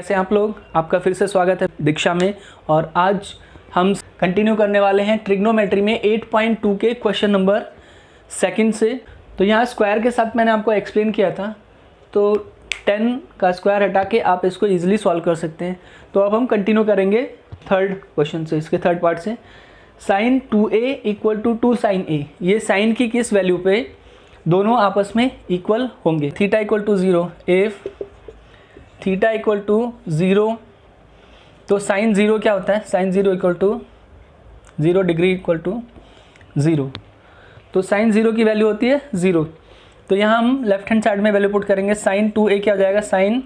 कैसे आप लोग, आपका फिर से स्वागत है दीक्षा में। और आज हम कंटिन्यू करने वाले हैं ट्रिग्नोमेट्री में 8.2 के क्वेश्चन नंबर 2 से। तो यहाँ स्क्वायर के साथ मैंने आपको एक्सप्लेन किया था, तो 10 का स्क्वायर हटा के आप इसको ईजिली सॉल्व कर सकते हैं। तो अब हम कंटिन्यू करेंगे थर्ड क्वेश्चन से, इसके थर्ड पार्ट से। Sine 2a equal to 2 sine a, ये साइन की किस वैल्यू पे दोनों आपस में इक्वल होंगे। Theta equal to 0, if theta equal to 0, तो साइन 0 क्या होता है, sine 0 equal to 0 degree equal to 0। तो साइन 0 की वैल्यू होती है 0। तो यहाँ हम लेफ्ट हैंड साइड में वैल्यू पुट करेंगे। साइन 2a क्या हो जाएगा, साइन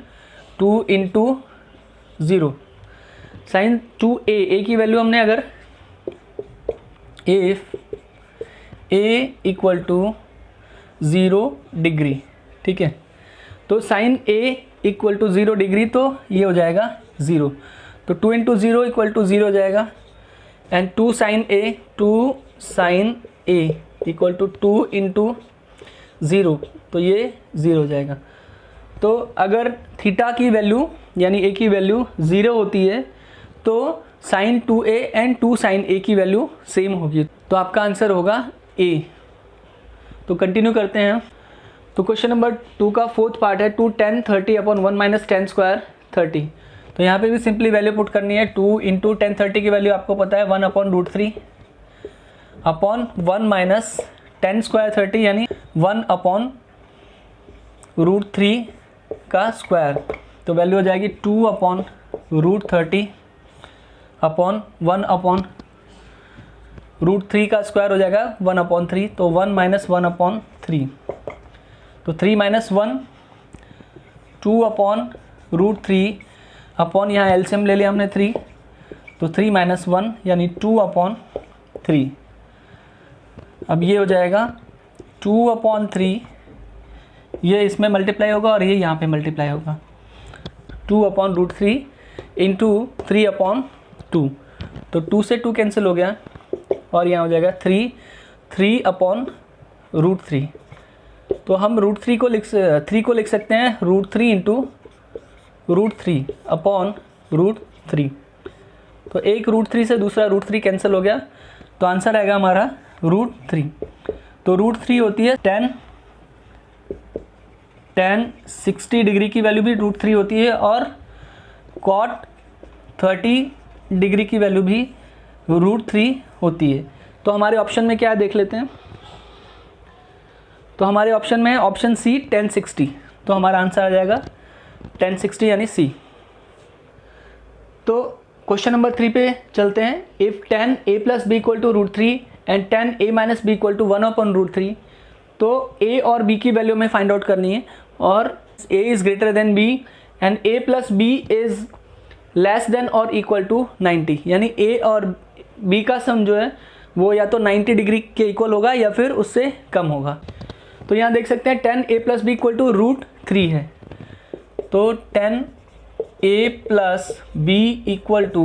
2 इंटू 0। साइन 2a की वैल्यू हमने अगर if a equal to 0 degree, ठीक है, तो sine a equal to 0 degree, तो ये हो जाएगा 0। तो 2 इंटू 0 इक्वल टू 0 हो जाएगा। And 2 sine a equal to 2 into 0, तो ये 0 हो जाएगा। तो अगर थीटा की वैल्यू यानी a की वैल्यू 0 होती है तो sine 2a and 2 sine a की वैल्यू सेम होगी। तो आपका आंसर होगा a। तो कंटिन्यू करते हैं। तो क्वेश्चन नंबर 2 का फोर्थ पार्ट है 2 tan 30 upon 1 minus ten square 30। तो यहाँ पे भी सिंपली वैल्यू पुट करनी है। 2 इंटू टेन 30 की वैल्यू आपको पता है 1 upon root 3 upon 1 minus ten square 30 यानी 1 अपॉन रूट 3 का स्क्वायर। तो वैल्यू हो जाएगी 2 upon root 30 upon 1 upon root 3 का स्क्वायर हो जाएगा 1 अपॉन 3, तो 1 माइनस 1 अपॉन 3, तो 3 माइनस 1 2 अपॉन रूट 3 अपॉन यहाँ एलसीएम ले लिया हमने 3, तो 3 माइनस 1 यानी 2 अपॉन 3। अब ये हो जाएगा 2 अपॉन 3, ये इसमें मल्टीप्लाई होगा और ये यहाँ पे मल्टीप्लाई होगा। 2 अपॉन रूट 3 इंटू 3 अपॉन 2, तो 2 से 2 कैंसिल हो गया और यहाँ हो जाएगा 3 अपॉन रूट 3। तो हम रूट 3 को लिख सकते हैं root 3 into root 3 upon root 3। तो एक रूट 3 से दूसरा रूट 3 कैंसिल हो गया, तो आंसर आएगा हमारा रूट 3। तो रूट 3 होती है tan 60 डिग्री की वैल्यू भी रूट 3 होती है और cot 30 डिग्री की वैल्यू भी रूट 3 होती है। तो हमारे ऑप्शन में क्या है देख लेते हैं। तो हमारे ऑप्शन में ऑप्शन सी tan 60, तो हमारा आंसर आ जाएगा tan 60 यानी सी। तो क्वेश्चन नंबर 3 पे चलते हैं। If tan a plus b equal to root 3 and tan a minus B equal to 1 upon root 3, तो a और b की वैल्यू हमें फाइंड आउट करनी है। और a is greater than b and a plus b is less than और equal to 90, यानी a और b का सम जो है वो या तो 90 डिग्री के इक्वल होगा या फिर उससे कम होगा। तो यहाँ देख सकते हैं tan a plus b equal to root 3 है, तो tan a plus b equal to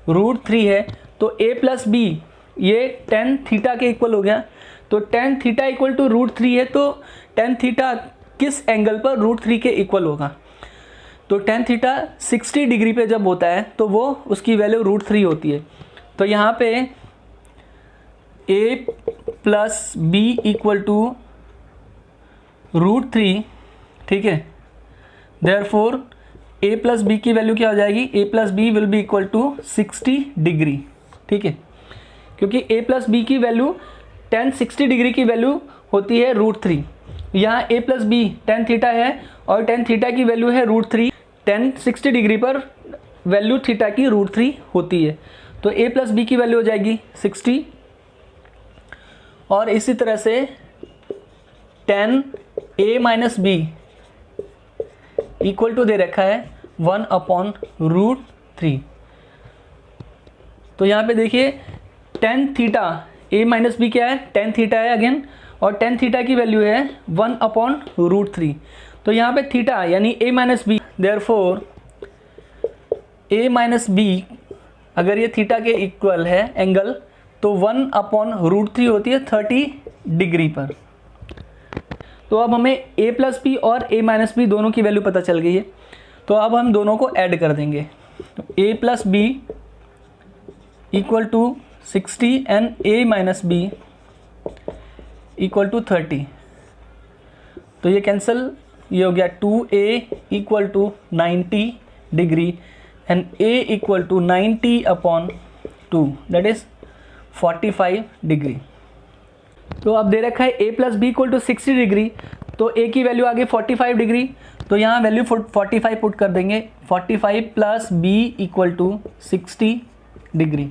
root 3 है, तो a प्लस बी ये tan थीटा के इक्वल हो गया। तो tan theta equal to root 3 है, तो tan थीटा किस एंगल पर रूट 3 के इक्वल होगा। तो tan थीटा 60 डिग्री पे जब होता है तो वो उसकी वैल्यू रूट 3 होती है। तो यहाँ पे a plus b equal to root 3, ठीक है। देयरफॉर a प्लस बी की वैल्यू क्या हो जाएगी, a plus b will be equal to 60 degree, ठीक है, क्योंकि a प्लस बी की वैल्यू tan 60 डिग्री की वैल्यू होती है रूट 3। यहाँ a plus b tan theta है और tan थीटा की वैल्यू है रूट 3। tan 60 डिग्री पर वैल्यू थीटा की रूट 3 होती है, तो a प्लस बी की वैल्यू हो जाएगी 60। और इसी तरह से tan a minus B equal to दे रखा है 1 अपॉन रूट 3। तो यहाँ पे देखिए tan theta a minus b क्या है, tan थीटा है अगेन, और tan थीटा की वैल्यू है 1 अपॉन रूट 3। तो यहाँ पे थीटा यानी a minus b, therefore a minus b अगर ये थीटा के इक्वल है एंगल, तो 1 अपॉन रूट 3 होती है 30 डिग्री पर। तो अब हमें a प्लस बी और a माइनस बी दोनों की वैल्यू पता चल गई है। तो अब हम दोनों को ऐड कर देंगे। a plus b equal to 60 and a minus B equal to 30। तो ये कैंसिल, ये हो गया 2a equal to 90 degree and a equal to 90 upon 2 that is 45 degree. तो अब दे रखा है a plus b equal to 60 degree, तो a की वैल्यू आ गई 45 डिग्री, तो यहाँ वैल्यू 45 पुट कर देंगे। 45 plus b equal to 60 degree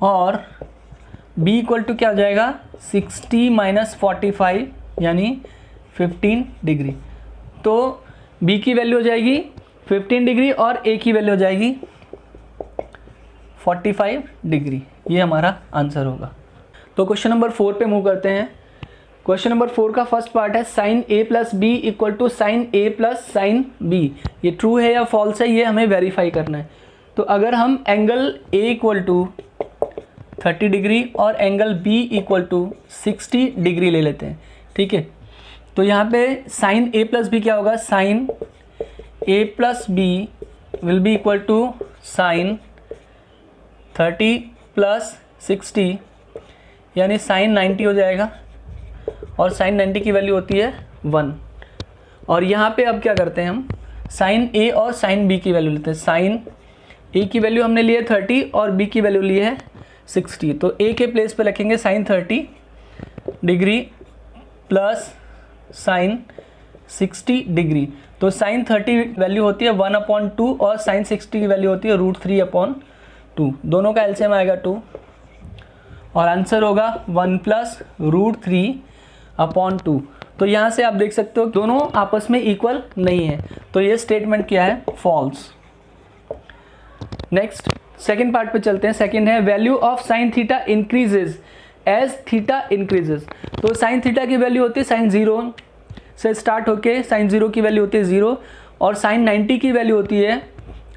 और b इक्वल टू क्या हो जाएगा 60 माइनस 45 यानी 15 डिग्री। तो b की वैल्यू हो जाएगी 15 डिग्री और a की वैल्यू हो जाएगी 45 डिग्री। ये हमारा आंसर होगा। तो क्वेश्चन नंबर 4 पे मूव करते हैं। क्वेश्चन नंबर 4 का फर्स्ट पार्ट है sine a plus b equal to sine a plus sine b। ये ट्रू है या फॉल्स है, ये हमें वेरीफाई करना है। तो अगर हम angle a equal to 30 degree और angle b equal to 60 degree ले लेते हैं, ठीक है। तो यहाँ पे साइन a प्लस बी क्या होगा, sine a plus b will be equal to sine 30 plus 60 यानी साइन 90 हो जाएगा और साइन 90 की वैल्यू होती है 1। और यहाँ पे अब क्या करते हैं हम, साइन a और साइन b की वैल्यू लेते हैं। साइन a की वैल्यू हमने ली है 30 और b की वैल्यू ली है 60। तो a के प्लेस पे रखेंगे sine 30 degree plus sine 60 degree. तो साइन 30 वैल्यू होती है 1/2 और साइन 60 की वैल्यू होती है √3/2। दोनों का एलसीएम आएगा 2 और आंसर होगा 1 प्लस √3/2। तो यहाँ से आप देख सकते हो दोनों आपस में इक्वल नहीं है, तो ये स्टेटमेंट क्या है, फॉल्स। नेक्स्ट सेकेंड पार्ट पे चलते हैं। सेकेंड है value of sine theta increases as theta increases. तो साइन थीटा की वैल्यू होती है साइन 0 से स्टार्ट होके साइन 0 की वैल्यू होती है 0 और साइन 90 की वैल्यू होती है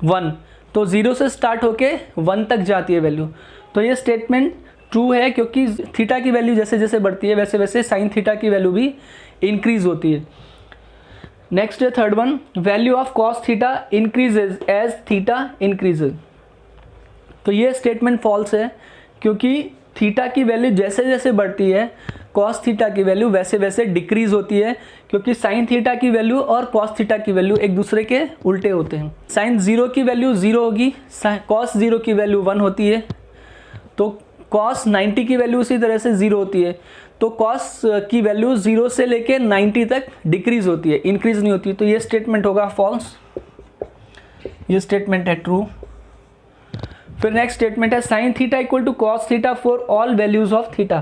1। तो 0 से स्टार्ट होके 1 तक जाती है वैल्यू। तो ये स्टेटमेंट ट्रू है क्योंकि थीटा की वैल्यू जैसे जैसे बढ़ती है वैसे वैसे साइन थीटा की वैल्यू भी इंक्रीज होती है। नेक्स्ट है third one, value of cos theta increases as theta increases. तो ये स्टेटमेंट फॉल्स है क्योंकि थीटा की वैल्यू जैसे जैसे बढ़ती है कॉस थीटा की वैल्यू वैसे वैसे डिक्रीज होती है, क्योंकि साइन थीटा की वैल्यू और कॉस थीटा की वैल्यू एक दूसरे के उल्टे होते हैं। साइन 0 की वैल्यू 0 होगी, कॉस 0 की वैल्यू 1 होती है, तो कॉस 90 की वैल्यू उसी तरह से 0 होती है। तो कॉस की वैल्यू 0 से लेके 90 तक डिक्रीज होती है, इंक्रीज नहीं होती। तो ये स्टेटमेंट होगा फॉल्स, ये स्टेटमेंट है ट्रू। फिर नेक्स्ट स्टेटमेंट है sine theta equal to cos theta for all values of theta.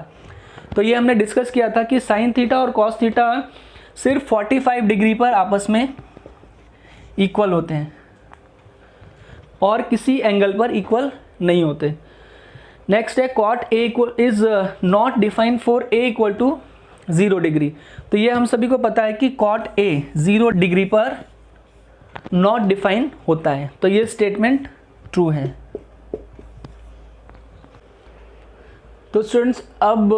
तो ये हमने डिस्कस किया था कि साइन थीटा और कॉस थीटा सिर्फ 45 डिग्री पर आपस में इक्वल होते हैं और किसी एंगल पर इक्वल नहीं होते। नेक्स्ट है cot A is not defined for A equal to 0 degree. तो ये हम सभी को पता है कि कॉट ए 0 डिग्री पर नॉट डिफाइन होता है। तो ये स्टेटमेंट ट्रू है। तो स्टूडेंट्स अब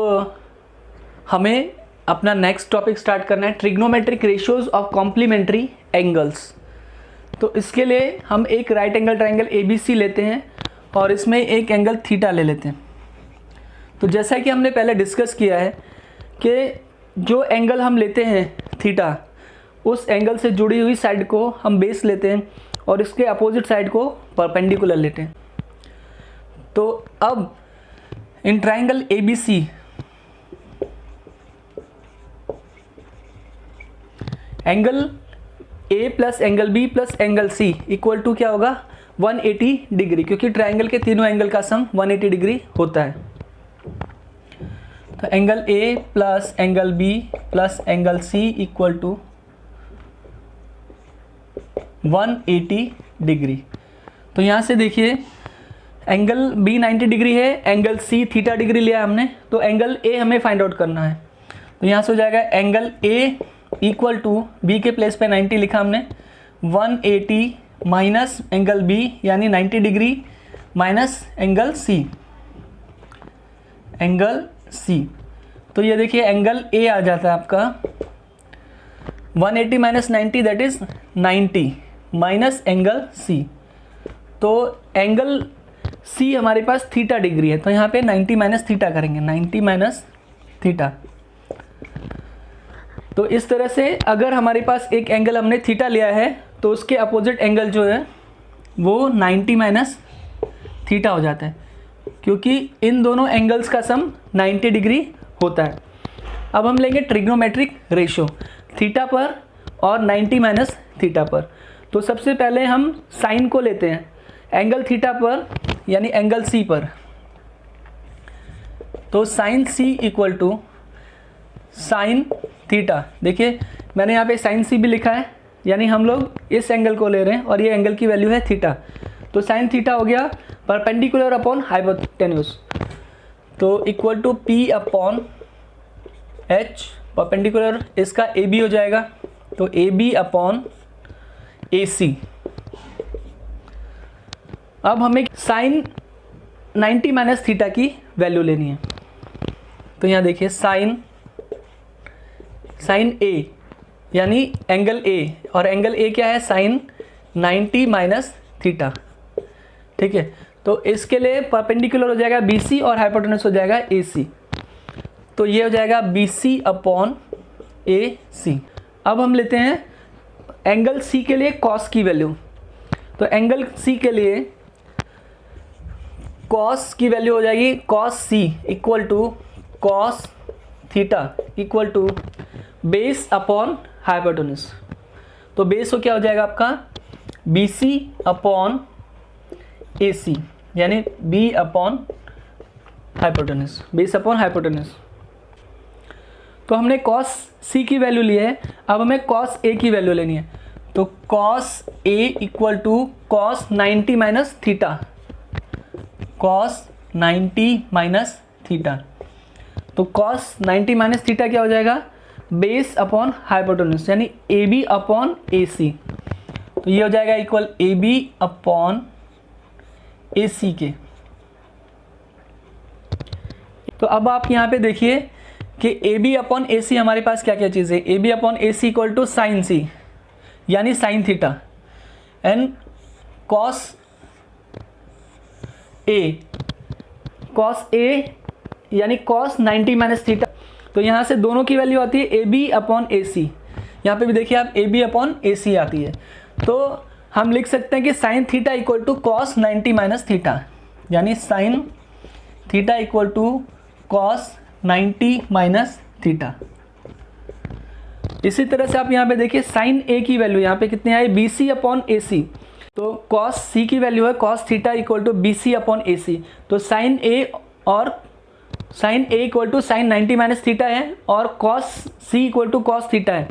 हमें अपना नेक्स्ट टॉपिक स्टार्ट करना है, trigonometric ratios of complementary angles. तो इसके लिए हम एक राइट एंगल ट्राइंगल ABC लेते हैं और इसमें एक एंगल थीटा ले लेते हैं। तो जैसा कि हमने पहले डिस्कस किया है कि जो एंगल हम लेते हैं थीटा, उस एंगल से जुड़ी हुई साइड को हम बेस लेते हैं और इसके अपोजिट साइड को परपेंडिकुलर लेते हैं। तो अब in triangle ABC angle A plus angle B plus angle C equal to क्या होगा 180 डिग्री, क्योंकि ट्राइंगल के तीनों एंगल का सम 180 डिग्री होता है। तो angle A plus angle B plus angle C equal to 180 degree. तो यहाँ से देखिए एंगल B 90 डिग्री है, एंगल C थीटा डिग्री लिया हमने, तो एंगल A हमें फाइंड आउट करना है। तो यहाँ से हो जाएगा angle A equal to B के प्लेस पे 90 लिखा हमने, 180 माइनस एंगल B यानी 90 degree minus angle C, angle C। तो ये देखिए एंगल A आ जाता है आपका 180 minus 90 that is 90 minus angle C. तो एंगल सी हमारे पास थीटा डिग्री है, तो यहाँ पे 90 माइनस थीटा करेंगे, 90 माइनस थीटा। तो इस तरह से अगर हमारे पास एक एंगल हमने थीटा लिया है तो उसके अपोजिट एंगल जो है वो 90 माइनस थीटा हो जाता है, क्योंकि इन दोनों एंगल्स का सम 90 डिग्री होता है। अब हम लेंगे ट्रिग्नोमेट्रिक रेशो थीटा पर और 90 माइनस थीटा पर। तो सबसे पहले हम साइन को लेते हैं एंगल थीटा पर, यानी एंगल सी पर। तो sine C equal to sine theta. देखिए मैंने यहाँ पे साइन सी भी लिखा है, यानी हम लोग इस एंगल को ले रहे हैं और ये एंगल की वैल्यू है थीटा। तो साइन थीटा हो गया परपेंडिकुलर अपॉन हाइपोटेन्यूज, तो equal to P upon H. Perpendicular इसका ए बी हो जाएगा, तो ए बी अपॉन ए सी। अब हमें साइन 90 माइनस थीटा की वैल्यू लेनी है। तो यहाँ देखिए साइन ए यानी एंगल ए, और एंगल ए क्या है, साइन 90 माइनस थीटा। ठीक है, तो इसके लिए परपेंडिकुलर हो जाएगा BC और हाइपोटेन्यूज हो जाएगा AC। तो ये हो जाएगा BC अपॉन AC। अब हम लेते हैं एंगल C के लिए कॉस की वैल्यू। तो एंगल C के लिए कॉस की वैल्यू हो जाएगी cos C equal to cos theta equal to base upon hypotenuse. तो बेस हो क्या हो जाएगा आपका BC अपॉन AC, यानी B upon hypotenuse, base upon hypotenuse. तो हमने कॉस C की वैल्यू ली है, अब हमें कॉस A की वैल्यू लेनी है। तो cos A equal to cos 90 minus theta, cos 90 minus theta. तो कॉस 90 माइनस थीटा क्या हो जाएगा, बेस अपॉन हाइपोटेन्यूज, यानी AB अपॉन AC। तो ये हो जाएगा इक्वल AB अपॉन AC के। तो अब आप यहाँ पे देखिए कि AB अपॉन AC हमारे पास क्या क्या चीज़ है। AB upon AC equal to sine C यानी sine theta, and cos A यानी कॉस 90 माइनस थीटा। तो यहाँ से दोनों की वैल्यू आती है AB अपॉन AC। यहाँ पे भी देखिए आप AB अपॉन AC आती है। तो हम लिख सकते हैं कि sine theta equal to cos 90 minus theta, यानी sine theta equal to cos 90 minus theta. इसी तरह से आप यहाँ पे देखिए साइन A की वैल्यू यहाँ पे कितनी आई, BC अपॉन AC। तो कॉस C की वैल्यू है cos theta equal to BC upon AC। तो साइन A और sine A equal to sine 90 minus theta है और cos C equal to cos theta है।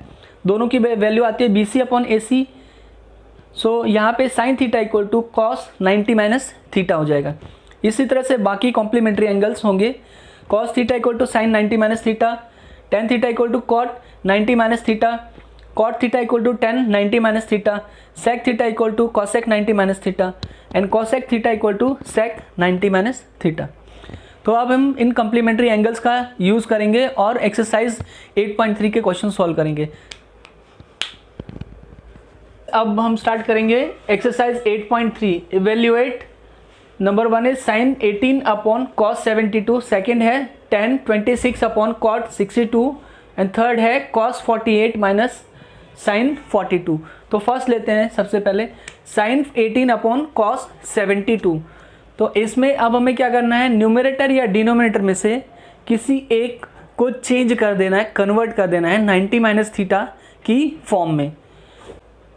दोनों की वैल्यू आती है BC अपॉन AC। सो यहाँ पे sine theta equal to cos 90 minus theta हो जाएगा। इसी तरह से बाकी कॉम्प्लीमेंट्री एंगल्स होंगे। Cos theta equal to sine 90 minus theta, tan theta equal to cot 90 minus theta, cot theta equal to tan 90 minus theta, sec theta equal to cosec 90 minus theta, and cosec theta equal to sec 90 minus theta. तो अब हम इन complementary angles का use करेंगे और exercise 8.3 के question solve करेंगे। अब हम स्टार्ट करेंगे एक्सरसाइज 8.3। इवेल्युएट। नंबर 1 है साइन 18 अपॉन कॉस 72, सेकेंड है tan 26 upon cot 62, and third है कॉस 48 माइनस साइन 42। तो फर्स्ट लेते हैं सबसे पहले साइन 18 अपॉन कॉस 72। तो इसमें अब हमें क्या करना है, न्यूमरेटर या डिनोमिनेटर में से किसी एक को चेंज कर देना है, कन्वर्ट कर देना है 90 माइनस थीटा की फॉर्म में।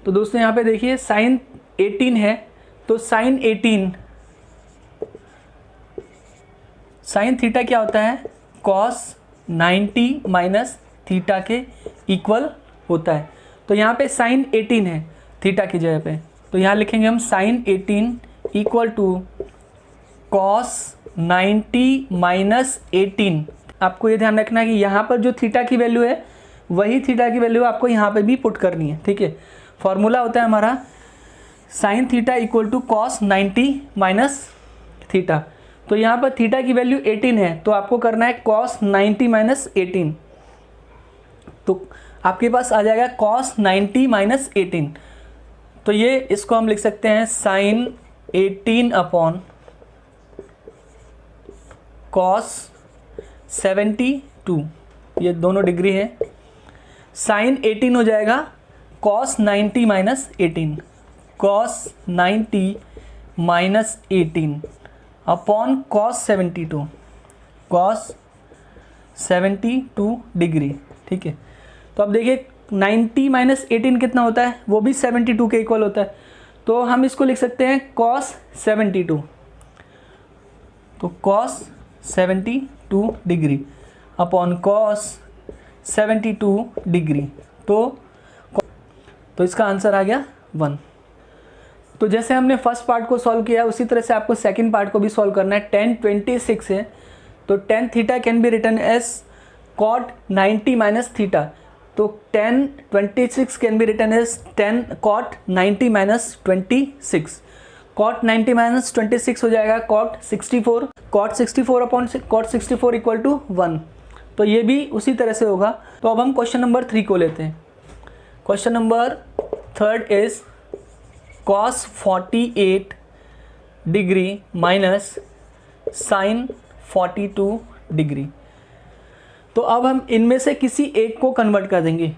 तो दोस्तों यहाँ पे देखिए साइन 18 है, तो साइन 18 साइन थीटा क्या होता है, कॉस 90 माइनस थीटा के इक्वल होता है। तो यहाँ पे साइन 18 है थीटा की जगह पे, तो यहाँ लिखेंगे हम sine 18 equal to cos 90 minus 18। आपको ये ध्यान रखना है कि यहाँ पर जो थीटा की वैल्यू है वही थीटा की वैल्यू आपको यहाँ पे भी पुट करनी है। ठीक है, फॉर्मूला होता है हमारा sine theta equal to cos 90 minus theta. तो यहाँ पर थीटा की वैल्यू 18 है, तो आपको करना है कॉस 90 माइनस 18। तो आपके पास आ जाएगा कॉस 90 माइनस 18। तो ये इसको हम लिख सकते हैं साइन 18 अपॉन कॉस 72, ये दोनों डिग्री है। साइन 18 हो जाएगा cos 90 minus 18, cos 90 minus 18 upon cos 72, cos 72 degree. ठीक है, तो अब देखिए 90 माइनस 18 कितना होता है, वो भी 72 के इक्वल होता है। तो हम इसको लिख सकते हैं कॉस 72, तो cos 72 degree upon cos 72 degree. तो इसका आंसर आ गया 1। तो जैसे हमने फर्स्ट पार्ट को सॉल्व किया उसी तरह से आपको सेकंड पार्ट को भी सॉल्व करना है। tan 26 है तो tan theta can be written as cot 90 minus theta. तो tan 26 can be written as tan cot 90 minus 26। cot 90 minus 26 हो जाएगा cot 64, cot 64 upon cot 64 equal to 1। तो ये भी उसी तरह से होगा। तो अब हम क्वेश्चन नंबर 3 को लेते हैं। Question number 3 is cos 48 degree minus sine 42 degree. तो अब हम इनमें से किसी एक को कन्वर्ट कर देंगे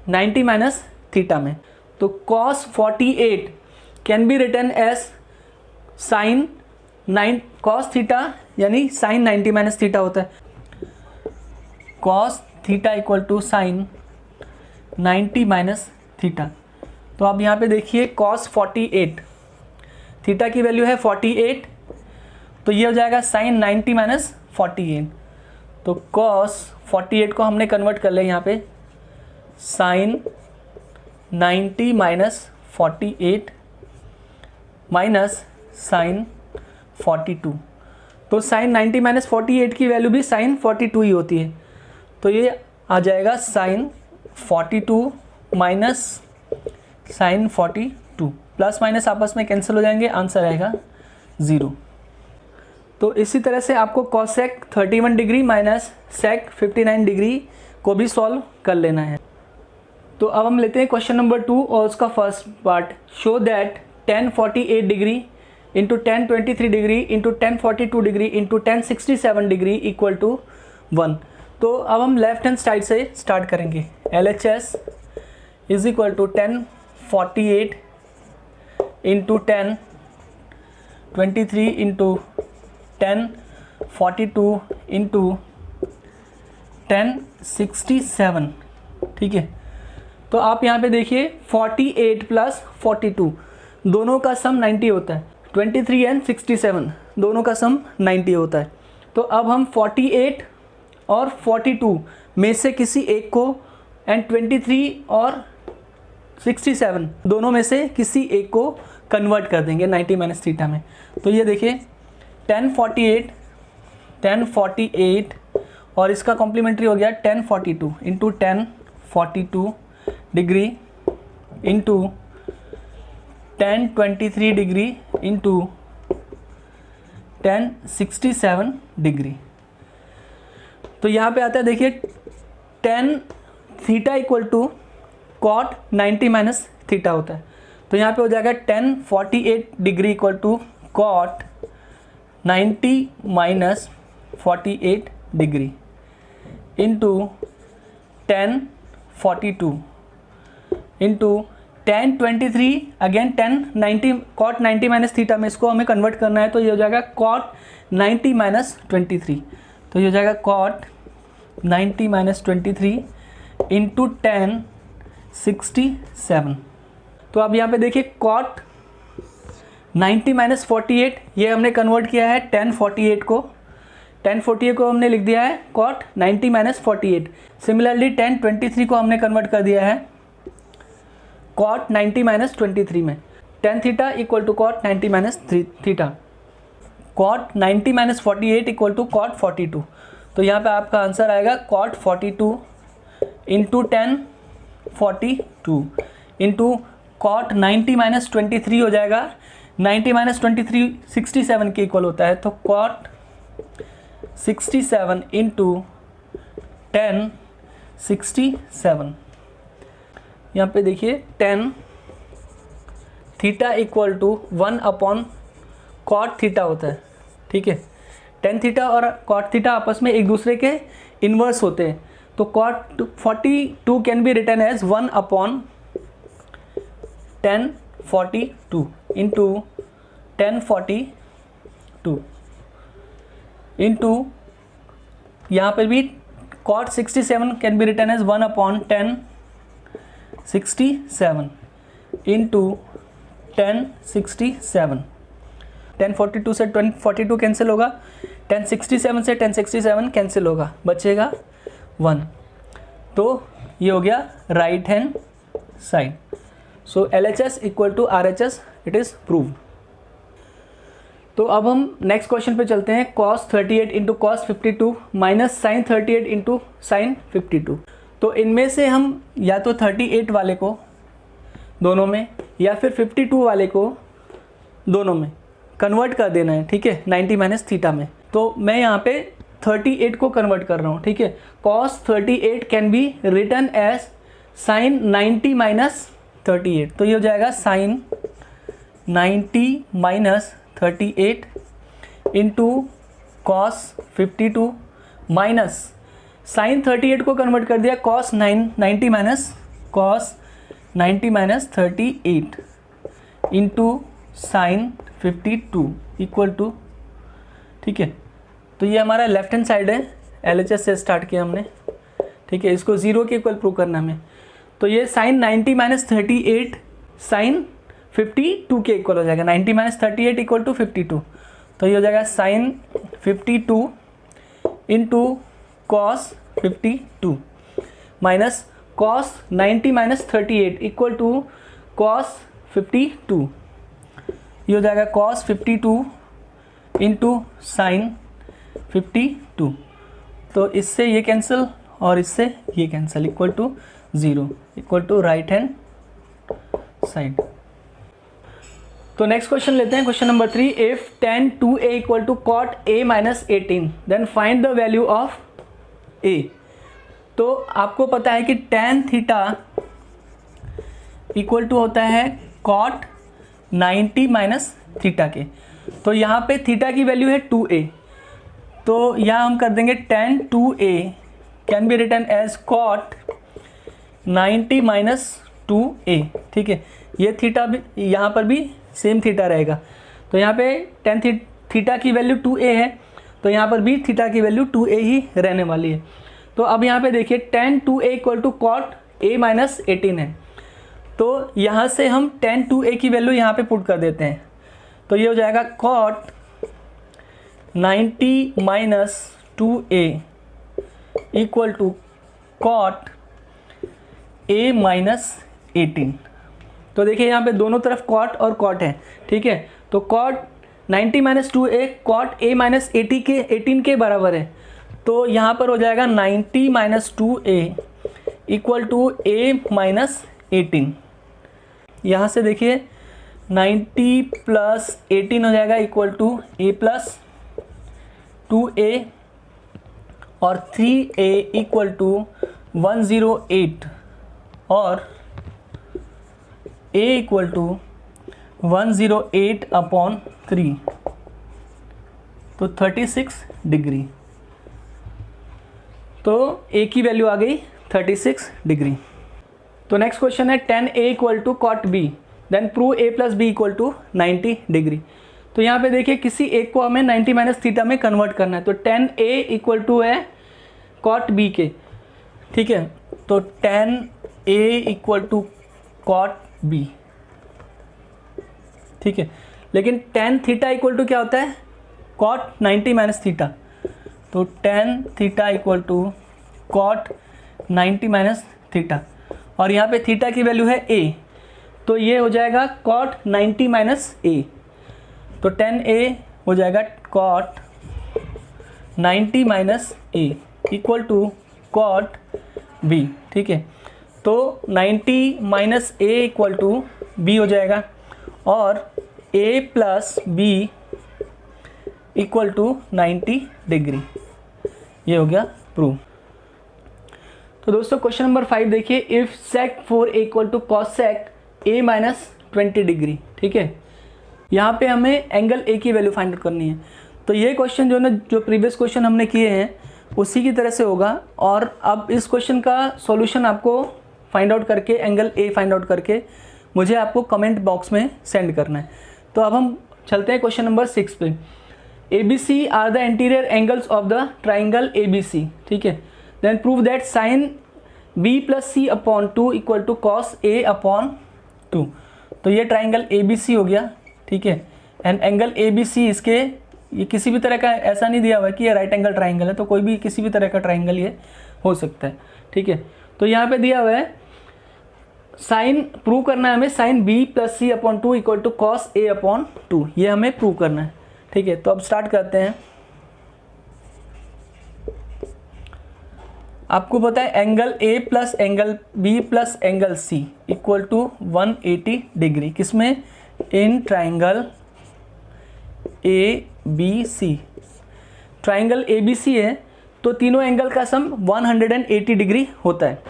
90 माइनस थीटा में। तो cos 48 can be written as sine 9 cos theta यानी साइन 90 माइनस थीटा होता है। cos theta equal to sine 90 minus theta. तो आप यहाँ पे देखिए cos 48, थीटा की वैल्यू है 48, तो ये हो जाएगा साइन 90 माइनस 48। तो cos 48 को हमने कन्वर्ट कर लिया यहाँ पे साइन 90 माइनस 48 माइनस साइन 42। तो साइन 90 माइनस 48 की वैल्यू भी साइन 42 ही होती है। तो ये आ जाएगा sine 42 minus sine 42, plus minus आपस में कैंसिल हो जाएंगे, आंसर आएगा 0। तो इसी तरह से आपको cosec 31 degree minus sec 59 degree को भी सॉल्व कर लेना है। तो अब हम लेते हैं क्वेश्चन नंबर 2 और उसका first part. Show that tan 48 degree into tan 23 degree into tan 42 degree into tan 67 degree equal to 1। तो अब हम लेफ्ट हैंड साइड से स्टार्ट करेंगे। LHS is equal to tan 48 into tan 23 into tan 42 into tan 67। ठीक है, तो आप यहाँ पे देखिए 48 प्लस 42 दोनों का सम 90 होता है, 23 एंड 67 दोनों का सम 90 होता है। तो अब हम 48 और 42 में से किसी एक को एंड 23 और 67 दोनों में से किसी एक को कन्वर्ट कर देंगे 90 माइनस थीटा में। तो ये देखिए tan 48 और इसका कॉम्प्लीमेंट्री हो गया tan 42 into tan 42 degree into tan 23 degree into tan 67 degree. तो यहाँ पे आता है देखिए tan theta equal to cot 90 minus theta होता है। तो यहाँ पे हो जाएगा tan 48 degree equal to cot 90 minus 48 degree into tan 42 into tan 23 again tan 90 cot 90 minus theta में इसको हमें कन्वर्ट करना है। तो ये हो जाएगा cot 90 माइनस 23। तो ये हो जाएगा cot 90 माइनस 23 इंटू tan 67। तो अब यहाँ पे देखिए cot 90 माइनस 48 ये हमने कन्वर्ट किया है tan 48 को, tan 48 को हमने लिख दिया है cot 90 माइनस 48। सिमिलरली tan 23 को हमने कन्वर्ट कर दिया है cot 90 माइनस 23 में। tan theta equal to cot 90 minus theta, cot 90 minus 48 equal to cot 42। तो यहाँ पे आपका आंसर आएगा cot 42 into tan 42 into cot 90 minus 23 हो जाएगा, 90 माइनस 23 67 के इक्वल होता है। तो cot 67 इंटू tan 67। यहाँ पे देखिए tan theta equal to 1 upon cot theta होता है, ठीक है। टेन थीटा और कॉट थीटा आपस में एक दूसरे के इन्वर्स होते हैं, तो cot 42 can be written as 1 upon 1042 into 1042 into यहाँ पर भी cot 67 can be written as 1 upon 1067 into 1067। 1042 से 1042 कैंसिल होगा, 1067 से 1067 कैंसिल होगा, बचेगा 1। तो ये हो गया right hand side. So LHS equal to RHS, it is proved. तो अब हम नेक्स्ट क्वेश्चन पे चलते हैं। cos 38 into cos 52 minus sine 38 into sine 52। तो इनमें से हम या तो 38 वाले को दोनों में या फिर 52 वाले को दोनों में कन्वर्ट कर देना है, ठीक है, 90 माइनस थीटा में। तो मैं यहाँ पे 38 को कन्वर्ट कर रहा हूँ, ठीक है। cos 38 can be written as sine 90 minus 38। तो ये हो जाएगा sine 90 minus 38 into cos 52 minus sine 38 को कन्वर्ट कर दिया cos 90 minus cos 90 minus 38 into sine 52 equal to, ठीक है। तो ये हमारा लेफ्ट हैंड साइड है, LHS से स्टार्ट किया हमने, ठीक है। इसको 0 के इक्वल प्रूव करना हमें। तो ये साइन 90 माइनस 38 साइन 52 के इक्वल हो जाएगा। 90 माइनस 38 इक्वल टू 52। तो ये हो जाएगा sine 52 into cos 52 minus cos 90 minus 38 equal to cos 52। ये हो जाएगा कॉस 52 इंटू साइन 52। तो इससे ये कैंसिल और इससे ये cancel, equal to 0, equal to right hand side. तो नेक्स्ट क्वेश्चन लेते हैं, question number 3। If tan 2a equal to cot a minus 18 then find the value of a। तो आपको पता है कि tan थीटा इक्वल टू होता है कॉट 90 माइनस थीटा के। तो यहाँ पे थीटा की वैल्यू है 2a, तो यहाँ हम कर देंगे tan 2a can be written as cot 90 minus 2a, ठीक है। ये थीटा भी यहाँ पर भी सेम थीटा रहेगा। तो यहाँ पे tan थीटा की वैल्यू 2a है, तो यहाँ पर भी थीटा की वैल्यू 2a ही रहने वाली है। तो अब यहाँ पे देखिए tan 2a equal to cot a minus 18 है। तो यहाँ से हम tan 2a की वैल्यू यहाँ पे पुट कर देते हैं। तो ये हो जाएगा cot 90 minus 2a equal to cot a minus 18। तो देखिए यहाँ पे दोनों तरफ कॉट और कॉट है, ठीक है। तो cot 90 minus 2a cot a minus 18 के बराबर है। तो यहाँ पर हो जाएगा 90 minus 2a equal to a minus 18। यहाँ से देखिए 90 प्लस 18 हो जाएगा equal to a plus 2a और 3a इक्वल टू 108 और a इक्वल टू 108 अपॉन 3, तो 36 डिग्री। तो a की वैल्यू आ गई 36 डिग्री। तो नेक्स्ट क्वेश्चन है tan a equal to cot b then prove a plus b equal to 90 degree. तो यहाँ पे देखिए किसी एक को हमें 90 माइनस थीटा में कन्वर्ट करना है। तो tan a इक्वल टू है कॉट b के, ठीक है। तो tan a equal to cot b, ठीक है। लेकिन tan थीटा इक्वल टू क्या होता है, कॉट 90 माइनस थीटा। तो tan theta equal to cot 90 minus theta और यहाँ पे थीटा की वैल्यू है a, तो ये हो जाएगा कॉट 90 माइनस a। तो tan a हो जाएगा cot 90 minus a equal to cot b, ठीक है। तो 90 minus a equal to b हो जाएगा और a plus b equal to 90 degree. ये हो गया प्रूव। तो दोस्तों क्वेश्चन नंबर 5 देखिए। If sec 4a equal to cos sec a minus 20 degree. ठीक है, यहाँ पे हमें एंगल ए की वैल्यू फाइंड आउट करनी है। तो ये क्वेश्चन जो प्रीवियस क्वेश्चन हमने किए हैं उसी की तरह से होगा, और अब इस क्वेश्चन का सॉल्यूशन आपको फाइंड आउट करके, एंगल ए फाइंड आउट करके मुझे आपको कमेंट बॉक्स में सेंड करना है। तो अब हम चलते हैं क्वेश्चन नंबर 6 पे। ABC are the interior angles of the triangle ABC। ठीक है, then prove that sine B plus C upon 2 equal to cos A upon 2। तो ये ट्राइंगल ABC हो गया। ठीक है, एंड एंगल ABC इसके, ये किसी भी तरह का ऐसा नहीं दिया हुआ है कि ये राइट एंगल ट्राइंगल है, तो कोई भी किसी भी तरह का ट्राइंगल ये हो सकता है। ठीक है, तो यहाँ पे दिया हुआ है साइन प्रूव करना है हमें, sine B plus C upon 2 equal to cos A upon 2, ये हमें प्रूव करना है। ठीक है, तो अब स्टार्ट करते हैं। आपको पता है angle A plus angle B plus angle C equal to 180 degree, किसमें? In triangle ABC। Triangle ABC है तो तीनों एंगल का सम 180 डिग्री होता है।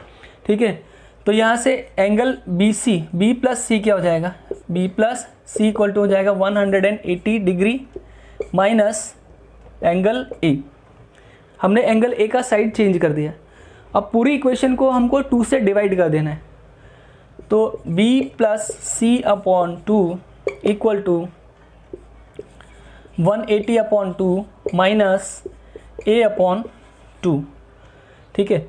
ठीक है, तो यहाँ से angle BC, B plus C क्या हो जाएगा? B plus C equal to हो जाएगा 180 डिग्री माइनस एंगल A। हमने एंगल A का साइड चेंज कर दिया। अब पूरी इक्वेशन को हमको 2 से डिवाइड कर देना है। तो B plus C upon 2 equal to 180 upon 2 minus A upon 2। ठीक है,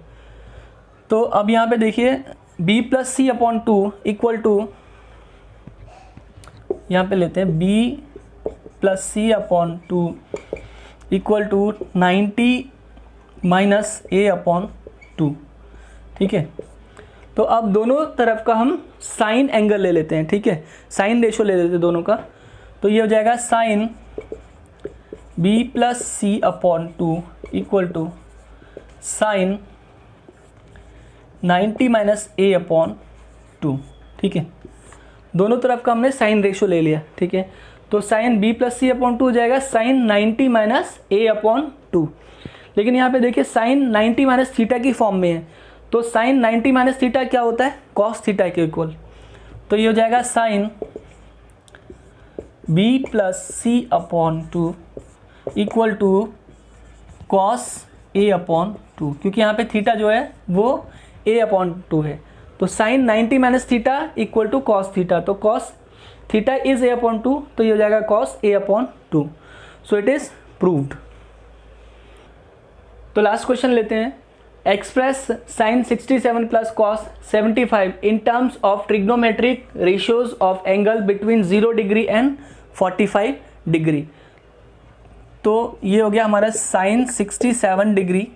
तो अब यहाँ पे देखिए B plus C upon 2 equal to, यहाँ पे लेते हैं B plus C upon 2 equal to 90 minus A upon 2। ठीक है, तो अब दोनों तरफ का हम साइन एंगल ले लेते हैं। ठीक है, साइन रेशो ले लेते हैं दोनों का। तो ये हो जाएगा sine B plus C upon 2 equal to sine 90 minus A upon 2। ठीक है, दोनों तरफ का हमने साइन रेशो ले लिया। ठीक है, तो sine B plus C upon 2 हो जाएगा साइन 90 माइनस A अपॉन 2। लेकिन यहाँ पे देखिए साइन 90 माइनस थीटा की फॉर्म में है, तो साइन 90 माइनस थीटा क्या होता है? कॉस थीटा के इक्वल। तो ये हो जाएगा sine B plus C upon 2 equal to cos A upon 2, क्योंकि यहाँ पे थीटा जो है वो A अपॉन 2 है। तो sine 90 minus theta equal to cos theta, तो cos theta is A upon 2, तो ये हो जाएगा cos A upon 2। So it is proved. तो लास्ट क्वेश्चन लेते हैं। Express sine 67 plus cos 75 in terms of trigonometric ratios of angle between 0 degree and 45 degree. तो ये हो गया हमारा sine 67 degree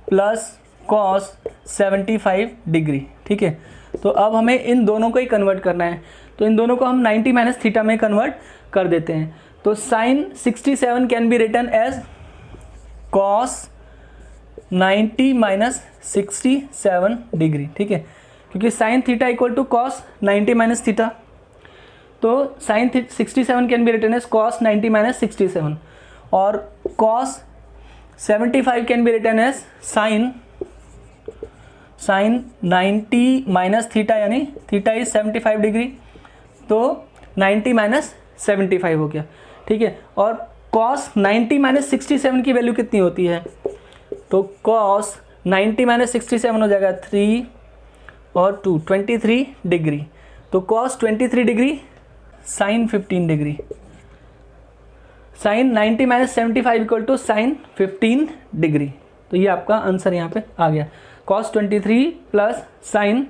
plus cos 75 degree. ठीक है, तो अब हमें इन दोनों को ही कन्वर्ट करना है। तो इन दोनों को हम 90 माइनस थीटा में कन्वर्ट कर देते हैं। तो sine 67 can be written as cos 90 minus 67 degree. ठीक है, क्योंकि sine theta equal to cos 90 minus theta, तो sine 67 can be written as cos 90 minus 67, और cos 75 can be written as sine 90 minus theta, यानी थीटा इज 75 डिग्री, तो 90 minus 75 हो गया। ठीक है, और कॉस 90 माइनस 67 की वैल्यू कितनी होती है? तो कॉस 90 माइनस 67 हो जाएगा 3 और 2 23 डिग्री। तो cos 23 degree sine 15 degree. Sine 90 minus 75 equal to sine 15 degree. तो ये आपका आंसर यहाँ पे आ गया, कॉस 23 प्लस साइन